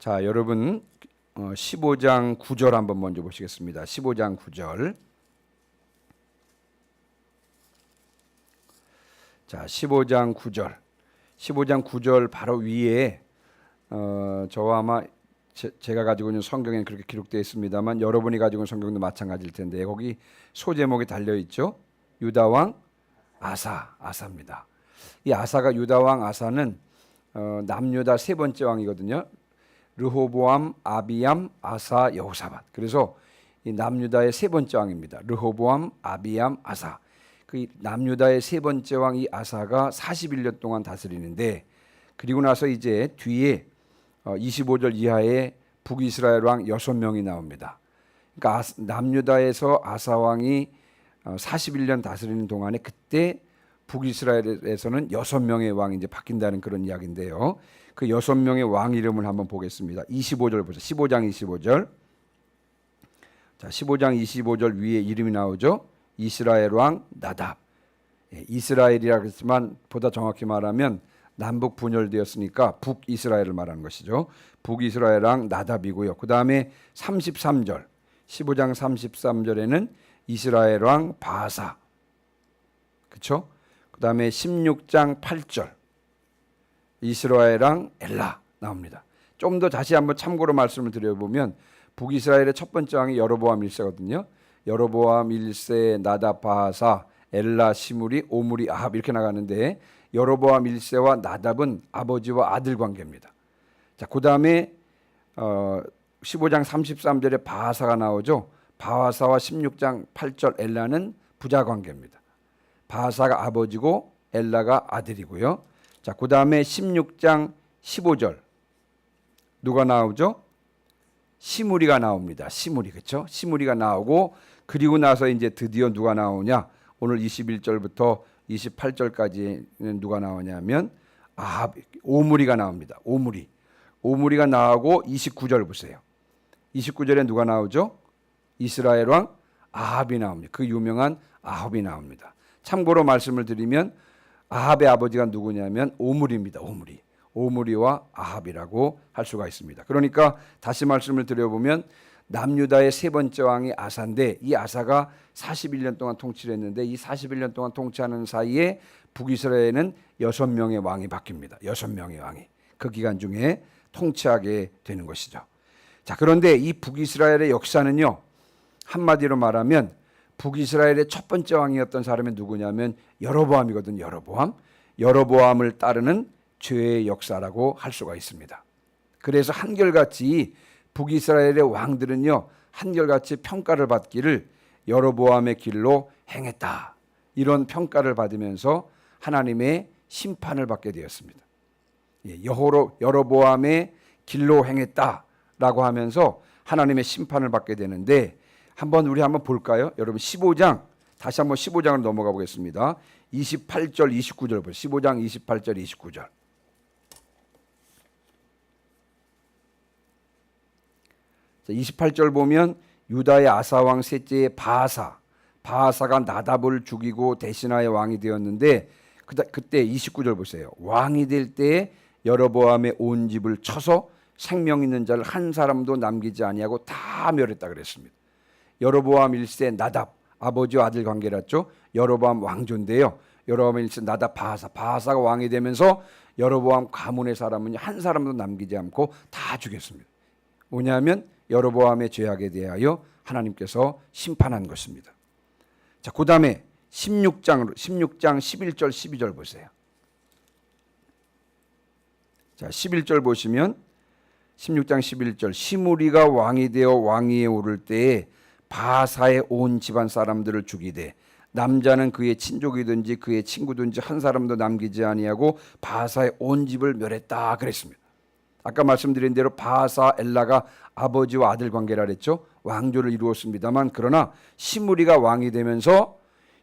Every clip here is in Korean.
자, 여러분 15장 9절 한번 먼저 보시겠습니다. 15장 9절. 자, 15장 9절. 15장 9절 바로 위에 저와 아마 제가 가지고 있는 성경에는 그렇게 기록되어 있습니다만 여러분이 가지고 있는 성경도 마찬가지일 텐데 거기 소제목이 달려 있죠. 유다 왕 아사입니다. 이 아사가 유다 왕 아사는 남유다 세 번째 왕이거든요. 르호보암, 아비암, 아사, 여호사밧. 그래서 이 남유다의 세 번째 왕입니다. 르호보암, 아비암, 아사. 그 남유다의 세 번째 왕 이 아사가 41년 동안 다스리는데 그리고 나서 이제 뒤에 25절 이하에 북이스라엘 왕 6명이 나옵니다. 그러니까 남유다에서 아사 왕이 41년 다스리는 동안에 그때 북이스라엘에서는 6명의 왕이 이제 바뀐다는 그런 이야기인데요. 그 6명의 왕 이름을 한번 보겠습니다. 25절 보세요. 15장 25절. 자, 15장 25절 위에 이름이 나오죠. 이스라엘 왕 나답. 이스라엘이라 그랬지만 보다 정확히 말하면 남북 분열되었으니까 북이스라엘을 말하는 것이죠. 북이스라엘 왕 나답이고요. 그 다음에 33절. 15장 33절에는 이스라엘 왕 바사. 그렇죠? 그 다음에 16장 8절. 이스라엘 왕 엘라 나옵니다. 좀 더 다시 한번 참고로 말씀을 드려보면 북이스라엘의 첫 번째 왕이 여로보암 1세거든요. 여로보암 1세, 나답, 바하사, 엘라, 시므리, 오므리, 아합 이렇게 나가는데 여로보암 1세와 나답은 아버지와 아들 관계입니다. 자, 그 다음에 15장 33절에 바하사가 나오죠. 바하사와 16장 8절 엘라는 부자 관계입니다. 바하사가 아버지고 엘라가 아들이고요. 자, 그 다음에 16장 15절 누가 나오죠? 시므리가 나옵니다. 시므리, 그렇죠? 시므리가 나오고 그리고 나서 이제 드디어 누가 나오냐? 오늘 21절부터 28절까지는 누가 나오냐면 아합, 오므리가 나옵니다. 오므리가 나오고 29절 보세요. 29절에 누가 나오죠? 이스라엘 왕 아합이 나옵니다. 그 유명한 아합이 나옵니다. 참고로 말씀을 드리면 아합의 아버지가 누구냐면 오므리입니다. 오므리와 아합이라고 할 수가 있습니다. 그러니까 다시 말씀을 드려보면 남유다의 세 번째 왕이 아사인데 이 아사가 41년 동안 통치를 했는데 이 41년 동안 통치하는 사이에 북이스라엘에는 6명의 왕이 바뀝니다. 6명의 왕이 그 기간 중에 통치하게 되는 것이죠. 자, 그런데 이 북이스라엘의 역사는요, 한마디로 말하면 북이스라엘의 첫 번째 왕이었던 사람이 누구냐면 여로보암이거든요. 여로보암을 따르는 죄의 역사라고 할 수가 있습니다. 그래서 한결같이 북이스라엘의 왕들은요, 한결같이 평가를 받기를 여로보암의 길로 행했다. 이런 평가를 받으면서 하나님의 심판을 받게 되었습니다. 여로보암의 길로 행했다라고 하면서 하나님의 심판을 받게 되는데 우리 한번 볼까요? 여러분 15장 다시 한번 15장으로 넘어가 보겠습니다. 28절 29절 보세요. 15장 28절 29절. 자, 28절 보면 유다의 아사왕 셋째의 바하사가 나답을 죽이고 대신하여 왕이 되었는데 그때 29절 보세요. 왕이 될 때에 여로보암의 온 집을 쳐서 생명 있는 자를 한 사람도 남기지 아니하고 다 멸했다 그랬습니다. 여로보암 1세 나답 아버지와 아들 관계랐죠. 여로보암 왕조인데요. 여로보암 1세 나답 바하사가 왕이 되면서 여로보암 가문의 사람은 한 사람도 남기지 않고 다 죽였습니다. 뭐냐면 여로보암의 죄악에 대하여 하나님께서 심판한 것입니다. 자, 그 다음에 16장 11절 12절 보세요. 자, 11절 보시면 16장 11절 시므리가 왕이 되어 왕위에 오를 때에 바하사의 온 집안 사람들을 죽이되 남자는 그의 친족이든지 그의 친구든지 한 사람도 남기지 아니하고 바하사의 온 집을 멸했다 그랬습니다. 아까 말씀드린 대로 바하사 엘라가 아버지와 아들 관계라 그랬죠. 왕조를 이루었습니다만 그러나 시므리가 왕이 되면서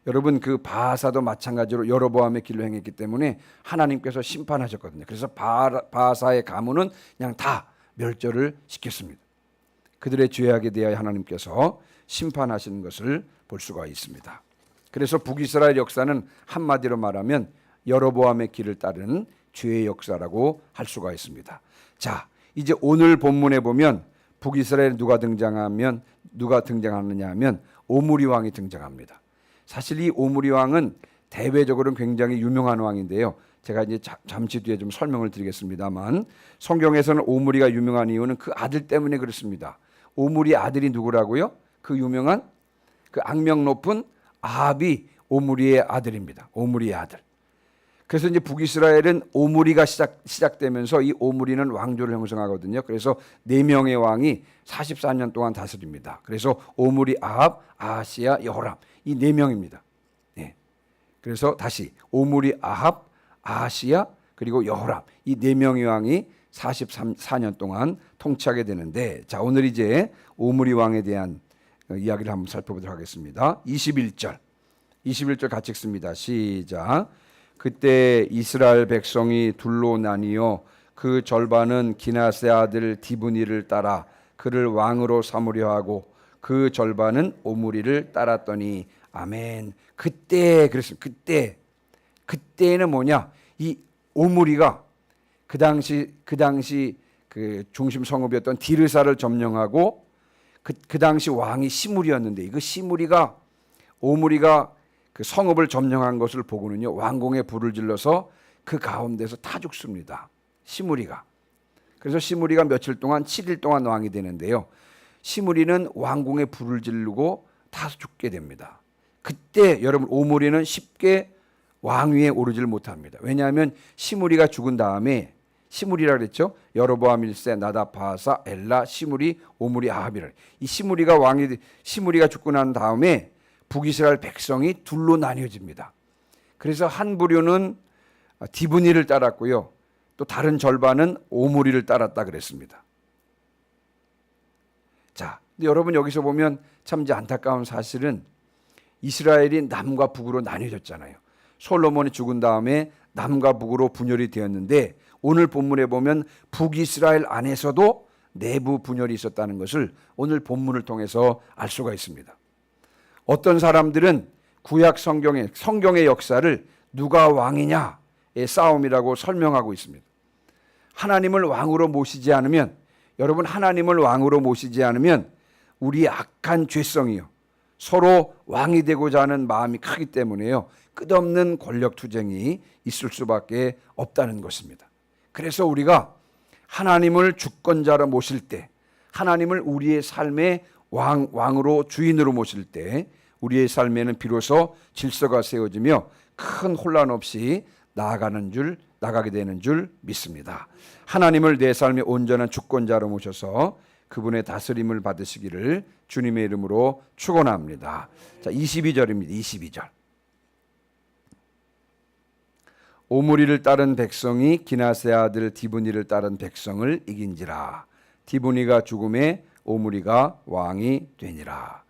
여러분 그 바하사도 마찬가지로 여로보암의 길로 행했기 때문에 하나님께서 심판하셨거든요. 그래서 바하사의 가문은 그냥 다 멸절을 시켰습니다. 그들의 죄악에 대하여 하나님께서 심판하시는 것을 볼 수가 있습니다. 그래서 북이스라엘 역사는 한마디로 말하면 여로보암의 길을 따르는 죄의 역사라고 할 수가 있습니다. 자, 이제 오늘 본문에 보면 북이스라엘에 누가 등장하느냐 하면 오므리 왕이 등장합니다. 사실 이 오므리 왕은 대외적으로는 굉장히 유명한 왕인데요. 제가 이제 잠시 뒤에 좀 설명을 드리겠습니다만, 성경에서는 오므리가 유명한 이유는 그 아들 때문에 그렇습니다. 오므리 아들이 누구라고요? 그 유명한 그 악명 높은 아합이 오므리의 아들입니다. 오므리의 아들. 그래서 이제 북이스라엘은 오므리가 시작되면서 이 오므리는 왕조를 형성하거든요. 그래서 4명의 왕이 44년 동안 다스립니다. 그래서 오므리, 아합, 아하시야, 여호람, 이 4명입니다. 네. 그래서 다시 오므리, 아합, 아하시야, 그리고 여호람, 이 4명의 왕이 44년 동안 통치하게 되는데, 자, 오늘 이제 오므리 왕에 대한 이야기를 한번 살펴보도록 하겠습니다. 21절 같이 읽습니다. 시작. 그때 이스라엘 백성이 둘로 나뉘어 그 절반은 기나세 아들 디브니를 따라 그를 왕으로 삼으려 하고 그 절반은 오므리를 따랐더니 아멘. 그때 그랬습니다. 그때는 뭐냐? 이 오므리가 그 당시 그 중심 성읍이었던 디르사를 점령하고 그 당시 왕이 시므리였는데, 이거 시므리가 오므리가 그 성읍을 점령한 것을 보고는요, 왕궁에 불을 질러서 그 가운데서 타 죽습니다. 시므리가. 그래서 시므리가 며칠 동안 7일 동안 왕이 되는데요, 시므리는 왕궁에 불을 지르고 타서 죽게 됩니다. 그때 여러분 오므리는 쉽게 왕위에 오르지를 못합니다. 왜냐하면 시므리가 죽은 다음에, 시므리라 그랬죠. 여로보암 1세, 나답, 바하사, 엘라, 시므리, 오므리, 아합이라. 이 시므리가 죽고 난 다음에 북이스라엘 백성이 둘로 나뉘어집니다. 그래서 한 부류는 디브니를 따랐고요, 또 다른 절반은 오므리를 따랐다 그랬습니다. 자, 근데 여러분 여기서 보면 참 이제 안타까운 사실은 이스라엘이 남과 북으로 나뉘어졌잖아요. 솔로몬이 죽은 다음에 남과 북으로 분열이 되었는데, 오늘 본문에 보면 북이스라엘 안에서도 내부 분열이 있었다는 것을 오늘 본문을 통해서 알 수가 있습니다. 어떤 사람들은 구약 성경의 역사를 누가 왕이냐의 싸움이라고 설명하고 있습니다. 하나님을 왕으로 모시지 않으면, 여러분 하나님을 왕으로 모시지 않으면 우리의 악한 죄성이요, 서로 왕이 되고자 하는 마음이 크기 때문에요, 끝없는 권력 투쟁이 있을 수밖에 없다는 것입니다. 그래서 우리가 하나님을 주권자로 모실 때, 하나님을 우리의 삶의 왕으로 주인으로 모실 때 우리의 삶에는 비로소 질서가 세워지며 큰 혼란 없이 나가게 되는 줄 믿습니다. 하나님을 내 삶의 온전한 주권자로 모셔서 그분의 다스림을 받으시기를 주님의 이름으로 축원합니다. 자, 22절입니다. 22절. 오므리를 따른 백성이 기나세 아들 디브니를 따른 백성을 이긴지라. 디브니가 죽음에 오므리가 왕이 되니라.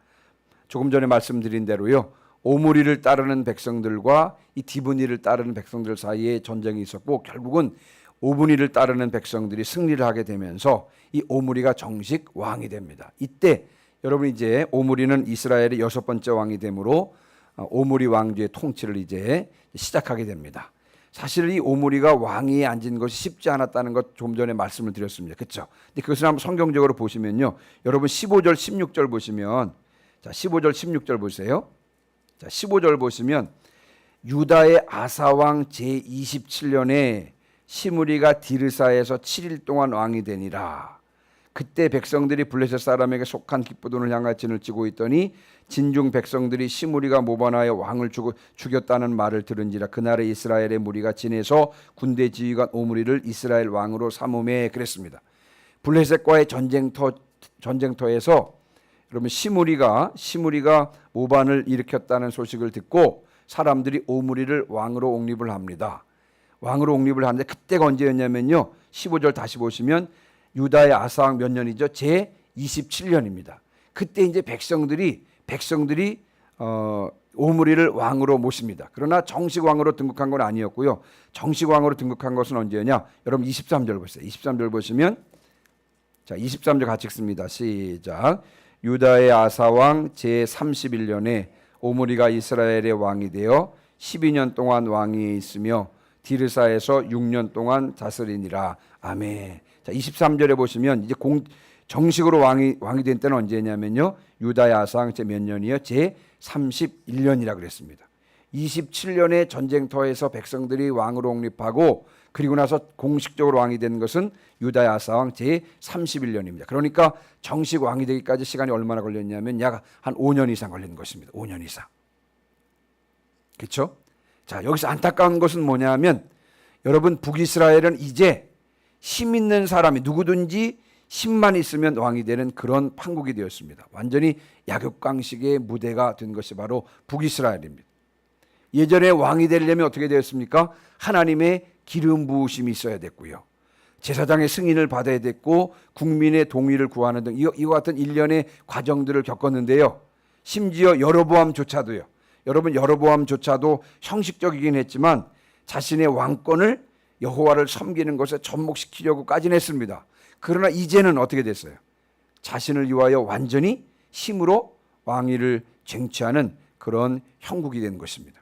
조금 전에 말씀드린 대로요, 오므리를 따르는 백성들과 이 디브니를 따르는 백성들 사이에 전쟁이 있었고, 결국은 오므리를 따르는 백성들이 승리를 하게 되면서 이 오므리가 정식 왕이 됩니다. 이때 여러분 이제 오므리는 이스라엘의 6번째 왕이 되므로 오므리 왕조의 통치를 이제 시작하게 됩니다. 사실 이 오므리가 왕위에 앉은 것이 쉽지 않았다는 것 좀 전에 말씀을 드렸습니다. 그렇죠? 근데 그것을 한번 성경적으로 보시면요, 여러분 15절 16절 보시면, 자 15절 16절 보세요. 자 15절 보시면 유다의 아사왕 제27년에 시므리가 디르사에서 7일 동안 왕이 되니라. 그때 백성들이 블레셋 사람에게 속한 기쁘돈을 향하여 진을 치고 있더니 진중 백성들이 시므리가 모반하여 왕을 죽였다는 말을 들은지라. 그날에 이스라엘의 무리가 진에서 군대 지휘관 오므리를 이스라엘 왕으로 삼음에 그랬습니다. 블레셋과의 전쟁터에서 여러분 시므리가 모반을 일으켰다는 소식을 듣고 사람들이 오므리를 왕으로 옹립을 합니다. 왕으로 옹립을 하는데 그때가 언제였냐면요, 15절 다시 보시면 유다의 아사왕 몇 년이죠? 제 27년입니다. 그때 이제 백성들이 오므리를 왕으로 모십니다. 그러나 정식 왕으로 등극한 건 아니었고요. 정식 왕으로 등극한 것은 언제냐? 여러분 23절 보세요. 23절 보시면, 자 23절 같이 읽습니다. 시작. 유다의 아사왕 제 31년에 오므리가 이스라엘의 왕이 되어 12년 동안 왕위에 있으며 디르사에서 6년 동안 다스리니라. 아멘. 자, 23절에 보시면 이제 정식으로 왕이 된 때는 언제냐면요. 유다의 아상 제 몇 년이요? 제 31년이라 그랬습니다. 27년의 전쟁터에서 백성들이 왕으로 옹립하고 그리고 나서 공식적으로 왕이 된 것은 유다의 아사왕 제 31년입니다. 그러니까 정식 왕이 되기까지 시간이 얼마나 걸렸냐면 약 한 5년 이상 걸린 것입니다. 5년 이상. 그렇죠? 자, 여기서 안타까운 것은 뭐냐면 여러분, 북이스라엘은 이제 힘 있는 사람이 누구든지 힘만 있으면 왕이 되는 그런 판국이 되었습니다. 완전히 약육강식의 무대가 된 것이 바로 북이스라엘입니다. 예전에 왕이 되려면 어떻게 되었습니까? 하나님의 기름 부으심이 있어야 됐고요. 제사장의 승인을 받아야 됐고 국민의 동의를 구하는 등 이와 같은 일련의 과정들을 겪었는데요. 심지어 여로보암조차도요. 여러분, 여로보암조차도 형식적이긴 했지만 자신의 왕권을 여호와를 섬기는 것에 접목시키려고까지는 했습니다. 그러나 이제는 어떻게 됐어요? 자신을 위하여 완전히 힘으로 왕위를 쟁취하는 그런 형국이 된 것입니다.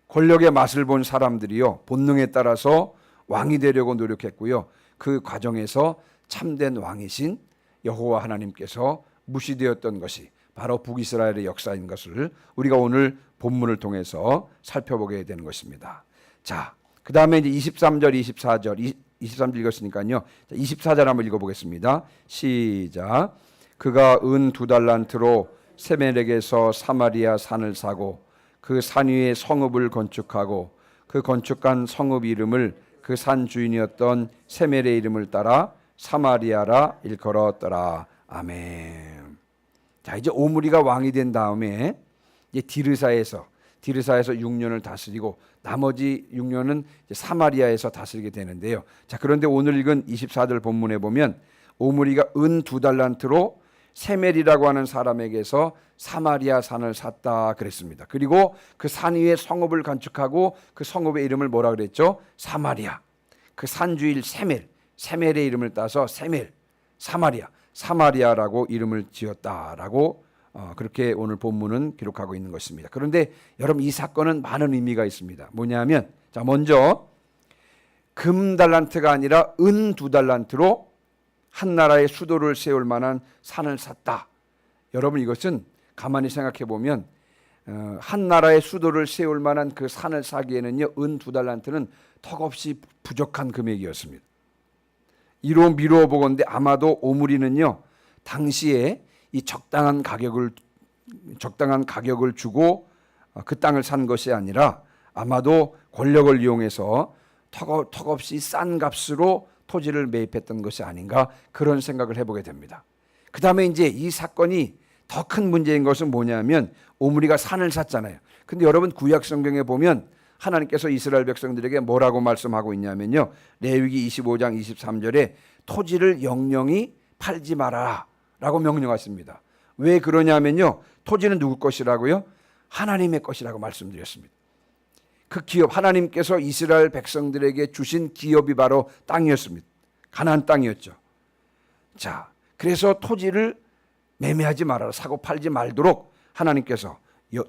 권력의 맛을 본 사람들이요, 본능에 따라서 왕이 되려고 노력했고요. 그 과정에서 참된 왕이신 여호와 하나님께서 무시되었던 것이 바로 북이스라엘의 역사인 것을 우리가 오늘 본문을 통해서 살펴보게 되는 것입니다. 자, 그 다음에 이제 23절, 24절, 23절 읽었으니까요. 24절 한번 읽어보겠습니다. 시작. 그가 은 2달란트로 세멜에게서 사마리아 산을 사고 그 산 위에 성읍을 건축하고 그 건축한 성읍 이름을 그 산 주인이었던 세멜의 이름을 따라 사마리아라 일컬었더라. 아멘. 자, 이제 오므리가 왕이 된 다음에 이제 디르사에서 6년을 다스리고 나머지 6년은 이제 사마리아에서 다스리게 되는데요. 자, 그런데 오늘 읽은 24절 본문에 보면 오므리가 은 2달란트로 세멜이라고 하는 사람에게서 사마리아 산을 샀다 그랬습니다. 그리고 그 산 위에 성읍을 건축하고 그 성읍의 이름을 뭐라 그랬죠? 사마리아. 그 산주일 세멜의 이름을 따서 세멜, 사마리아라고 이름을 지었다라고 그렇게 오늘 본문은 기록하고 있는 것입니다. 그런데 여러분, 이 사건은 많은 의미가 있습니다. 뭐냐면, 자, 먼저 금 달란트가 아니라 은 2달란트로 한 나라의 수도를 세울 만한 산을 샀다. 여러분, 이것은 가만히 생각해 보면 한 나라의 수도를 세울 만한 그 산을 사기에는요, 은 2달란트는 턱없이 부족한 금액이었습니다. 이로 미루어 보건대 아마도 오므리는요, 당시에 이 적당한 가격을 주고 그 땅을 산 것이 아니라 아마도 권력을 이용해서 턱없이 싼 값으로 토지를 매입했던 것이 아닌가, 그런 생각을 해보게 됩니다. 그 다음에 이제 이 사건이 더 큰 문제인 것은 뭐냐면 오므리가 산을 샀잖아요. 근데 여러분, 구약 성경에 보면 하나님께서 이스라엘 백성들에게 뭐라고 말씀하고 있냐면요, 레위기 25장 23절에 토지를 영영히 팔지 말아라 라고 명령하십니다. 왜 그러냐면요, 토지는 누구 것이라고요? 하나님의 것이라고 말씀드렸습니다. 그 기업, 하나님께서 이스라엘 백성들에게 주신 기업이 바로 땅이었습니다. 가나안 땅이었죠. 자, 그래서 토지를 매매하지 말아라, 사고 팔지 말도록 하나님께서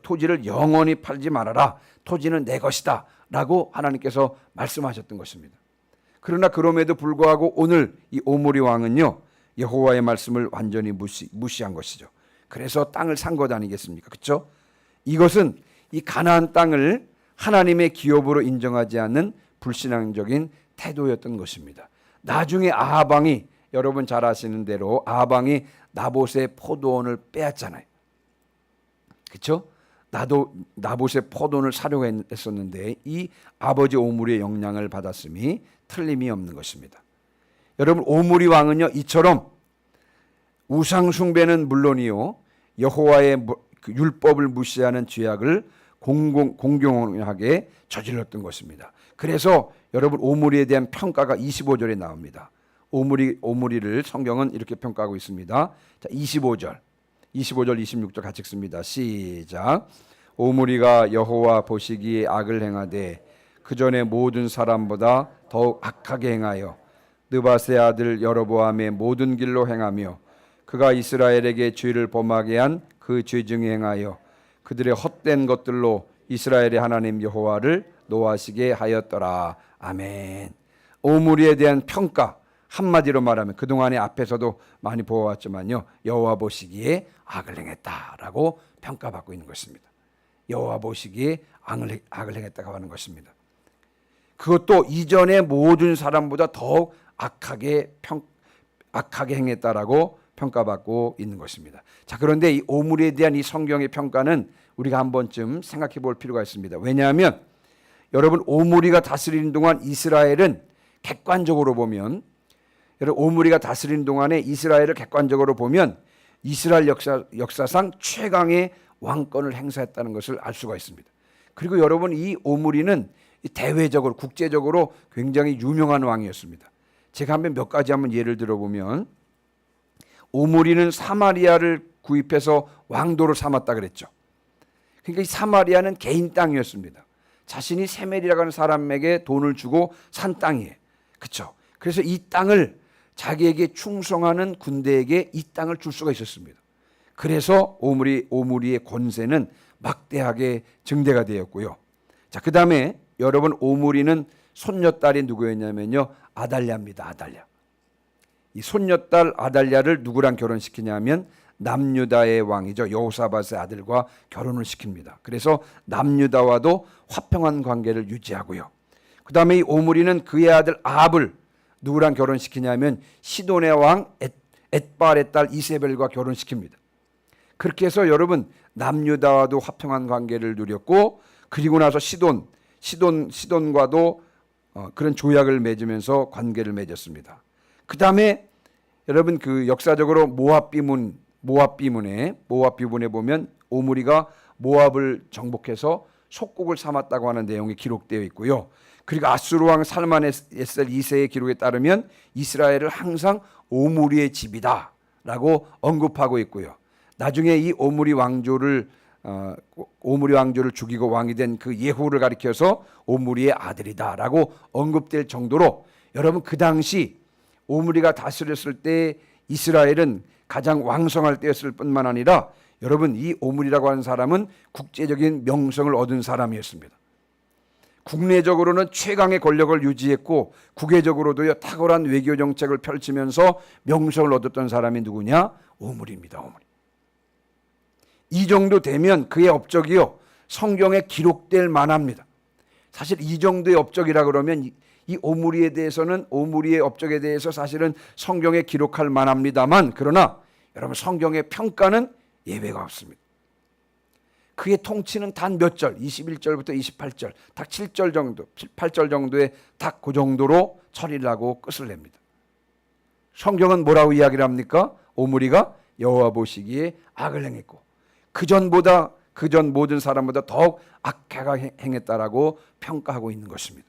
토지를 영원히 팔지 말아라, 토지는 내 것이다 라고 하나님께서 말씀하셨던 것입니다. 그러나 그럼에도 불구하고 오늘 이 오므리 왕은요, 여호와의 말씀을 완전히 무시한 것이죠. 그래서 땅을 산 것 아니겠습니까? 그렇죠? 이것은 이 가나안 땅을 하나님의 기업으로 인정하지 않는 불신앙적인 태도였던 것입니다. 나중에 아합 왕이, 여러분 잘 아시는 대로 아합 왕이 나봇의 포도원을 빼앗잖아요. 그렇죠? 나봇의 포도원을 사려고 했었는데 이 아버지 오므리의 영향을 받았음이 틀림이 없는 것입니다. 여러분, 오므리 왕은요, 이처럼 우상 숭배는 물론이요, 여호와의 율법을 무시하는 죄악을 공공하게 저질렀던 것입니다. 그래서 여러분, 오므리에 대한 평가가 25절에 나옵니다. 오므리를 성경은 이렇게 평가하고 있습니다. 자, 25절, 26절 같이 읽습니다. 시작. 오므리가 여호와 보시기에 악을 행하되 그 전에 모든 사람보다 더욱 악하게 행하여 느바세 아들 여로보암의 모든 길로 행하며 그가 이스라엘에게 죄를 범하게 한 그 죄 중에 행하여 그들의 헛된 것들로 이스라엘의 하나님 여호와를 노하시게 하였더라. 아멘. 오므리에 대한 평가, 한마디로 말하면 그동안에 앞에서도 많이 보아왔지만요, 여호와 보시기에 악을 행했다라고 평가받고 있는 것입니다. 여호와 보시기에 악을 행했다고 하는 것입니다. 그것도 이전의 모든 사람보다 더욱 악하게 행했다라고 평가받고 있는 것입니다. 자, 그런데 이 오므리에 대한 이 성경의 평가는 우리가 한 번쯤 생각해 볼 필요가 있습니다. 왜냐하면 여러분, 오므리가 다스리는 동안 이스라엘은 객관적으로 보면, 여러분, 오므리가 다스리는 동안에 이스라엘을 객관적으로 보면 이스라엘 역사상 최강의 왕권을 행사했다는 것을 알 수가 있습니다. 그리고 여러분, 이 오므리는 대외적으로 국제적으로 굉장히 유명한 왕이었습니다. 제가 몇 가지 한번 예를 들어보면, 오므리는 사마리아를 구입해서 왕도로 삼았다 그랬죠. 그러니까 이 사마리아는 개인 땅이었습니다. 자신이 세멜이라고 하는 사람에게 돈을 주고 산 땅이에요. 그렇죠? 그래서 이 땅을 자기에게 충성하는 군대에게 이 땅을 줄 수가 있었습니다. 그래서 오므리의 권세는 막대하게 증대가 되었고요. 자, 그 다음에 여러분, 오므리는 손녀딸이 누구였냐면요, 아달랴입니다. 아달랴. 이 손녀딸 아달랴를 누구랑 결혼시키냐면 남유다의 왕이죠, 여호사밧의 아들과 결혼을 시킵니다. 그래서 남유다와도 화평한 관계를 유지하고요. 그 다음에 이 오므리는 그의 아들 아합을 누구랑 결혼시키냐면 시돈의 왕 엣발의 딸 이세벨과 결혼시킵니다. 그렇게 해서 여러분, 남유다와도 화평한 관계를 누렸고, 그리고 나서 시돈과도 그런 조약을 맺으면서 관계를 맺었습니다. 그 다음에 여러분, 그 역사적으로 모압 비문에 보면 오므리가 모압을 정복해서 속국을 삼았다고 하는 내용이 기록되어 있고요. 그리고 아수르 왕 살만에셀 2세의 기록에 따르면 이스라엘을 항상 오므리의 집이다라고 언급하고 있고요. 나중에 이 오므리 왕조를 죽이고 왕이 된 그 예후를 가리켜서 오므리의 아들이다라고 언급될 정도로, 여러분, 그 당시 오므리가 다스렸을 때 이스라엘은 가장 왕성할 때였을 뿐만 아니라, 여러분, 이 오므리라고 하는 사람은 국제적인 명성을 얻은 사람이었습니다. 국내적으로는 최강의 권력을 유지했고, 국외적으로도 탁월한 외교 정책을 펼치면서 명성을 얻었던 사람이 누구냐? 오므리입니다. 오므리. 이 정도 되면 그의 업적이요, 성경에 기록될 만합니다. 사실 이 정도의 업적이라 그러면 이 오므리에 대해서는, 오므리의 업적에 대해서 사실은 성경에 기록할 만합니다만, 그러나 여러분, 성경의 평가는 예외가 없습니다. 그의 통치는 단 몇 절, 21절부터 28절, 딱 7절 정도, 8절 정도에 딱 그 정도로 처리를 하고 끝을 냅니다. 성경은 뭐라고 이야기를 합니까? 오므리가 여호와 보시기에 악을 행했고, 그전 모든 사람보다 더욱 악하게 행했다라고 평가하고 있는 것입니다.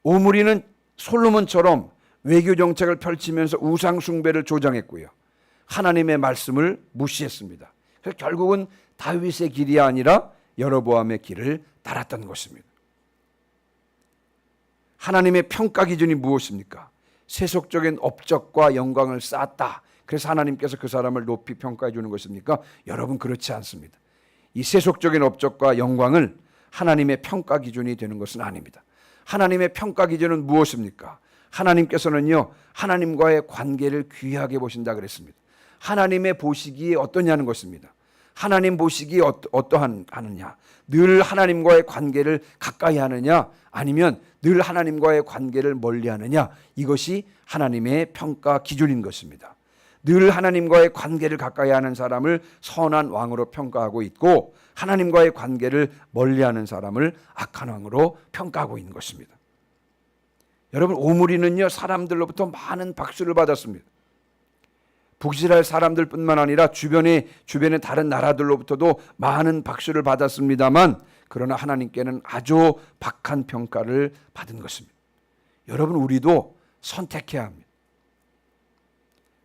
오므리는 솔로몬처럼 외교 정책을 펼치면서 우상 숭배를 조장했고요, 하나님의 말씀을 무시했습니다. 그래서 결국은 다윗의 길이 아니라 여로보암의 길을 따랐던 것입니다. 하나님의 평가 기준이 무엇입니까? 세속적인 업적과 영광을 쌓았다, 그래서 하나님께서 그 사람을 높이 평가해 주는 것입니까? 여러분, 그렇지 않습니다. 이 세속적인 업적과 영광을 하나님의 평가 기준이 되는 것은 아닙니다. 하나님의 평가 기준은 무엇입니까? 하나님께서는요, 하나님과의 관계를 귀하게 보신다 그랬습니다. 하나님의 보시기에 어떠냐는 것입니다. 하나님 보시기에 어떠하느냐? 늘 하나님과의 관계를 가까이 하느냐? 아니면 늘 하나님과의 관계를 멀리 하느냐? 이것이 하나님의 평가 기준인 것입니다. 늘 하나님과의 관계를 가까이 하는 사람을 선한 왕으로 평가하고 있고, 하나님과의 관계를 멀리하는 사람을 악한 왕으로 평가하고 있는 것입니다. 여러분, 오므리는요, 사람들로부터 많은 박수를 받았습니다. 북이스라엘 사람들뿐만 아니라 주변의 다른 나라들로부터도 많은 박수를 받았습니다만, 그러나 하나님께는 아주 박한 평가를 받은 것입니다. 여러분, 우리도 선택해야 합니다.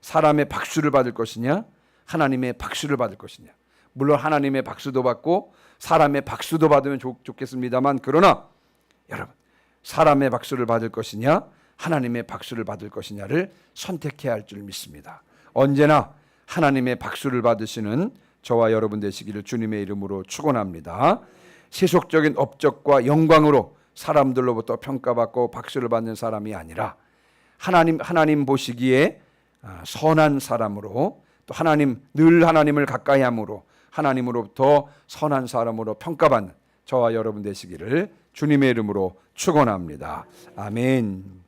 사람의 박수를 받을 것이냐, 하나님의 박수를 받을 것이냐. 물론 하나님의 박수도 받고 사람의 박수도 받으면 좋겠습니다만, 그러나 여러분, 사람의 박수를 받을 것이냐, 하나님의 박수를 받을 것이냐를 선택해야 할 줄 믿습니다. 언제나 하나님의 박수를 받으시는 저와 여러분 되시기를 주님의 이름으로 축원합니다. 세속적인 업적과 영광으로 사람들로부터 평가받고 박수를 받는 사람이 아니라 하나님 보시기에 선한 사람으로, 또 늘 하나님을 가까이 함으로 하나님으로부터 선한 사람으로 평가받는 저와 여러분 되시기를 주님의 이름으로 축원합니다. 아멘.